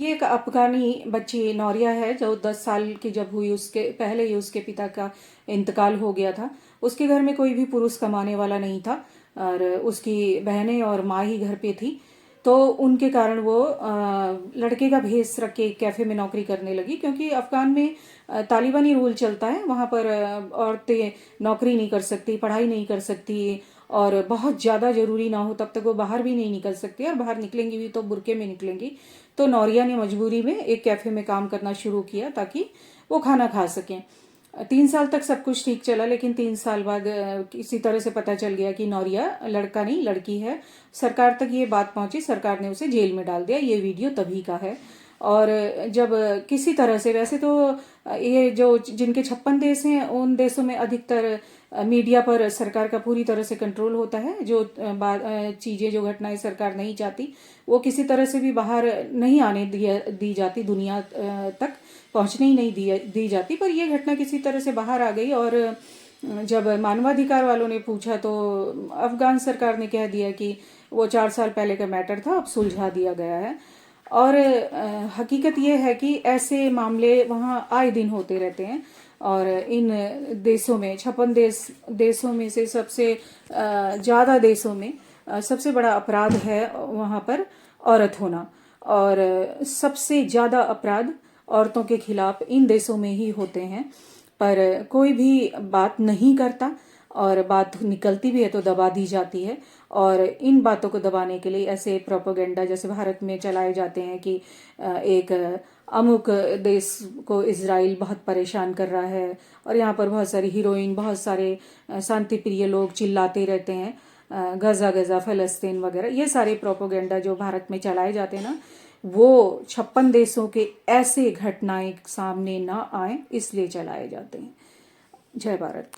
ये एक अफगानी बच्ची नौरिया है जो 10 साल की जब हुई उसके पहले ही उसके पिता का इंतकाल हो गया था। उसके घर में कोई भी पुरुष कमाने वाला नहीं था और उसकी बहनें और माँ ही घर पे थी। तो उनके कारण वो लड़के का भेस रख के कैफ़े में नौकरी करने लगी, क्योंकि अफ़गान में तालिबानी रूल चलता है। वहाँ पर औरतें नौकरी नहीं कर सकती, पढ़ाई नहीं कर सकती और बहुत ज़्यादा ज़रूरी ना हो तब तक वो बाहर भी नहीं निकल सकती और बाहर निकलेंगी भी तो बुरके में निकलेंगी। तो नौरिया ने मजबूरी में एक कैफ़े में काम करना शुरू किया ताकि वो खाना खा सकें। 3 साल तक सब कुछ ठीक चला, लेकिन 3 साल बाद किसी तरह से पता चल गया कि नौरिया लड़का नहीं लड़की है। सरकार तक ये बात पहुंची, सरकार ने उसे जेल में डाल दिया। ये वीडियो तभी का है। और जब किसी तरह से, वैसे तो ये जो जिनके 56 देश हैं उन देशों में अधिकतर मीडिया पर सरकार का पूरी तरह से कंट्रोल होता है। जो चीज़ें जो घटनाएं सरकार नहीं चाहती वो किसी तरह से भी बाहर नहीं आने दी जाती, दुनिया तक पहुंचने ही नहीं दी जाती। पर यह घटना किसी तरह से बाहर आ गई और जब मानवाधिकार वालों ने पूछा तो अफगान सरकार ने कह दिया कि वो 4 साल पहले का मैटर था, अब सुलझा दिया गया है। और हकीकत ये है कि ऐसे मामले वहाँ आए दिन होते रहते हैं और इन देशों में 56 देशों में से सबसे ज़्यादा देशों में सबसे बड़ा अपराध है वहाँ पर औरत होना। और सबसे ज़्यादा अपराध औरतों के खिलाफ इन देशों में ही होते हैं, पर कोई भी बात नहीं करता और बात निकलती भी है तो दबा दी जाती है। और इन बातों को दबाने के लिए ऐसे प्रोपेगेंडा जैसे भारत में चलाए जाते हैं कि एक अमुक देश को इजराइल बहुत परेशान कर रहा है और यहाँ पर बहुत सारी हीरोइन, बहुत सारे शांति प्रिय लोग चिल्लाते रहते हैं गजा गजा फ़लस्तीन वगैरह। ये सारे प्रोपेगेंडा जो भारत में चलाए जाते हैं ना, वो 56 देशों के ऐसे घटनाएं सामने ना आए इसलिए चलाए जाते हैं। जय भारत।